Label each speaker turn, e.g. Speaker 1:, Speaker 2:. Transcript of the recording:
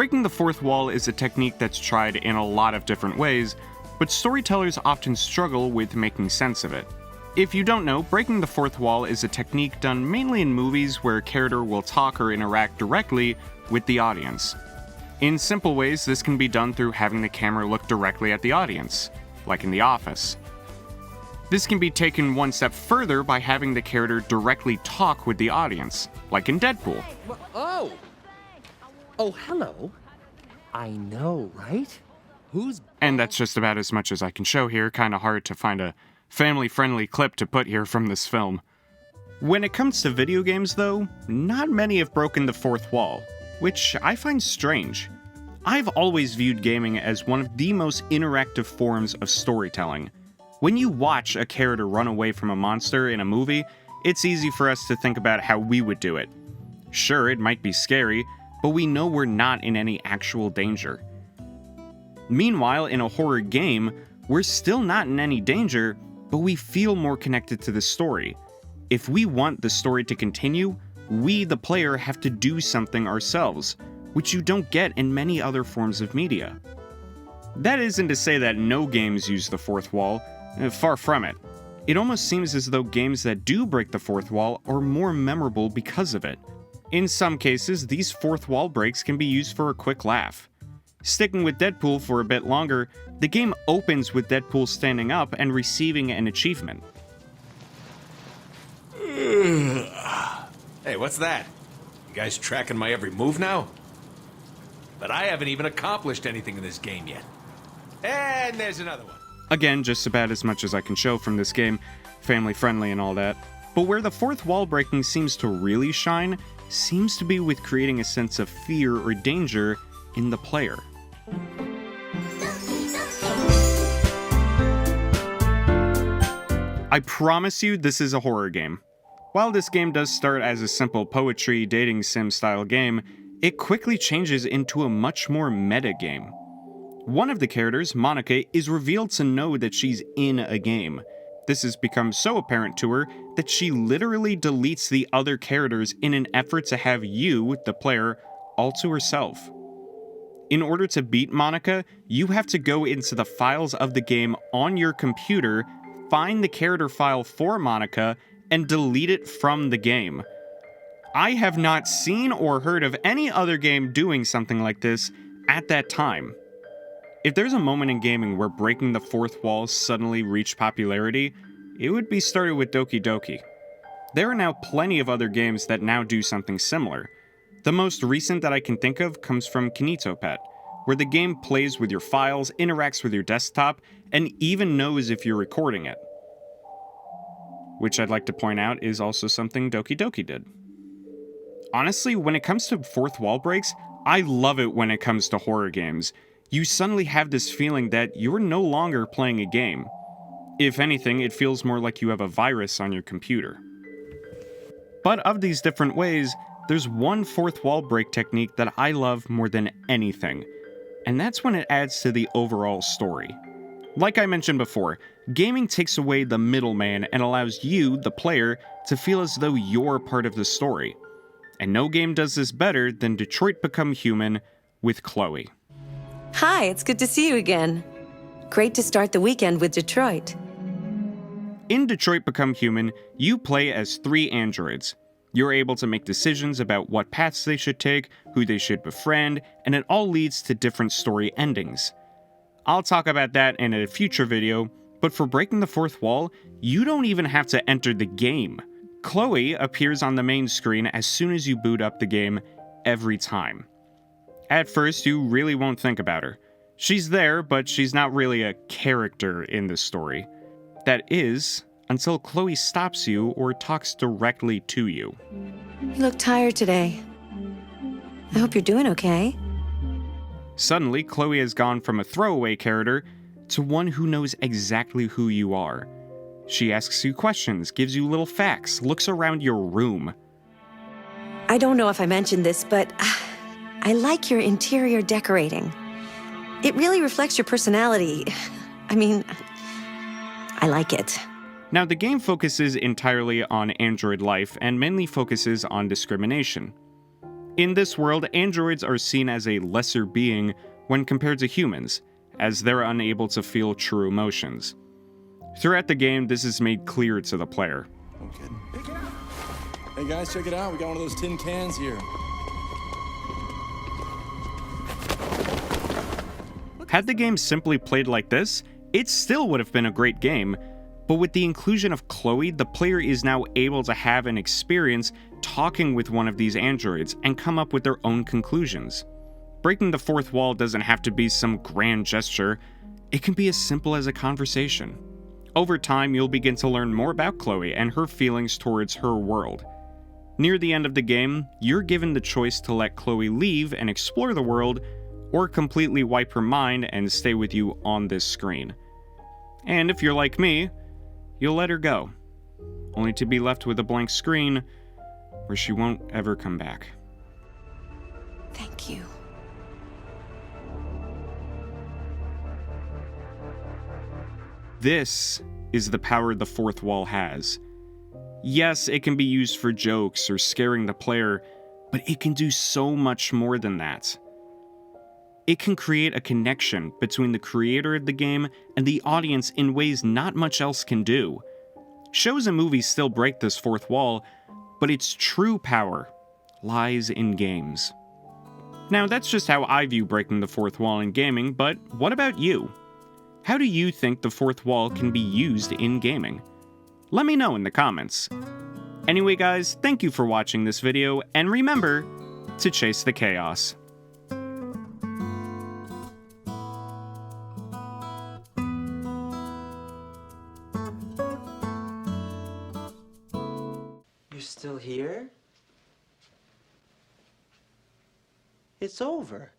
Speaker 1: Breaking the fourth wall is a technique that's tried in a lot of different ways, but storytellers often struggle with making sense of it. If you don't know, breaking the fourth wall is a technique done mainly in movies where a character will talk or interact directly with the audience. In simple ways, this can be done through having the camera look directly at the audience, like in The Office. This can be taken one step further by having the character directly talk with the audience, like in Deadpool.
Speaker 2: Oh, hello. I know, right?
Speaker 1: And that's just about as much as I can show here. Kinda hard to find a family-friendly clip to put here from this film. When it comes to video games, though, not many have broken the fourth wall, which I find strange. I've always viewed gaming as one of the most interactive forms of storytelling. When you watch a character run away from a monster in a movie, it's easy for us to think about how we would do it. Sure, it might be scary, but we know we're not in any actual danger. Meanwhile, in a horror game, we're still not in any danger, but we feel more connected to the story. If we want the story to continue, we, the player, have to do something ourselves, which you don't get in many other forms of media. That isn't to say that no games use the fourth wall, far from it. It almost seems as though games that do break the fourth wall are more memorable because of it. In some cases, these fourth wall breaks can be used for a quick laugh. Sticking with Deadpool for a bit longer, the game opens with Deadpool standing up and receiving an achievement.
Speaker 3: Hey, what's that? You guys tracking my every move now? But I haven't even accomplished anything in this game yet. And there's another one.
Speaker 1: Again, just about as much as I can show from this game, family friendly and all that. But where the fourth wall breaking seems to really shine, seems to be with creating a sense of fear or danger in the player. I promise you this is a horror game. While this game does start as a simple poetry dating sim style game, it quickly changes into a much more meta game. One of the characters, Monica, is revealed to know that she's in a game. This has become so apparent to her that she literally deletes the other characters in an effort to have you, the player, all to herself. In order to beat Monica, you have to go into the files of the game on your computer, find the character file for Monica, and delete it from the game. I have not seen or heard of any other game doing something like this at that time. If there's a moment in gaming where breaking the fourth wall suddenly reached popularity, it would be started with Doki Doki. There are now plenty of other games that now do something similar. The most recent that I can think of comes from Kinito Pet, where the game plays with your files, interacts with your desktop, and even knows if you're recording it. Which I'd like to point out is also something Doki Doki did. Honestly, when it comes to fourth wall breaks, I love it when it comes to horror games. You suddenly have this feeling that you're no longer playing a game. If anything, it feels more like you have a virus on your computer. But of these different ways, there's one fourth wall break technique that I love more than anything, and that's when it adds to the overall story. Like I mentioned before, gaming takes away the middleman and allows you, the player, to feel as though you're part of the story. And no game does this better than Detroit Become Human with Chloe.
Speaker 4: Hi, it's good to see you again. Great to start the weekend with Detroit.
Speaker 1: In Detroit Become Human, you play as 3 androids. You're able to make decisions about what paths they should take, who they should befriend, and it all leads to different story endings. I'll talk about that in a future video, but for breaking the fourth wall, you don't even have to enter the game. Chloe appears on the main screen as soon as you boot up the game, every time. At first, you really won't think about her. She's there, but she's not really a character in the story. That is, until Chloe stops you or talks directly to you.
Speaker 4: You look tired today. I hope you're doing okay.
Speaker 1: Suddenly, Chloe has gone from a throwaway character to one who knows exactly who you are. She asks you questions, gives you little facts, looks around your room.
Speaker 4: I don't know if I mentioned this, but I like your interior decorating. It really reflects your personality. I mean, I like it.
Speaker 1: Now, the game focuses entirely on android life and mainly focuses on discrimination. In this world, androids are seen as a lesser being when compared to humans, as they're unable to feel true emotions. Throughout the game, this is made clear to the player.
Speaker 5: I'm kidding. Hey guys, check it out. We got one of those tin cans here.
Speaker 1: Had the game simply played like this, it still would have been a great game, but with the inclusion of Chloe, the player is now able to have an experience talking with one of these androids and come up with their own conclusions. Breaking the fourth wall doesn't have to be some grand gesture, it can be as simple as a conversation. Over time, you'll begin to learn more about Chloe and her feelings towards her world. Near the end of the game, you're given the choice to let Chloe leave and explore the world, or completely wipe her mind and stay with you on this screen. And if you're like me, you'll let her go, only to be left with a blank screen where she won't ever come back.
Speaker 4: Thank you.
Speaker 1: This is the power the fourth wall has. Yes, it can be used for jokes or scaring the player, but it can do so much more than that. It can create a connection between the creator of the game and the audience in ways not much else can do. Shows and movies still break this fourth wall, but its true power lies in games. Now, that's just how I view breaking the fourth wall in gaming, but what about you? How do you think the fourth wall can be used in gaming? Let me know in the comments. Anyway guys, thank you for watching this video, and remember to chase the chaos.
Speaker 6: You're still here? It's over.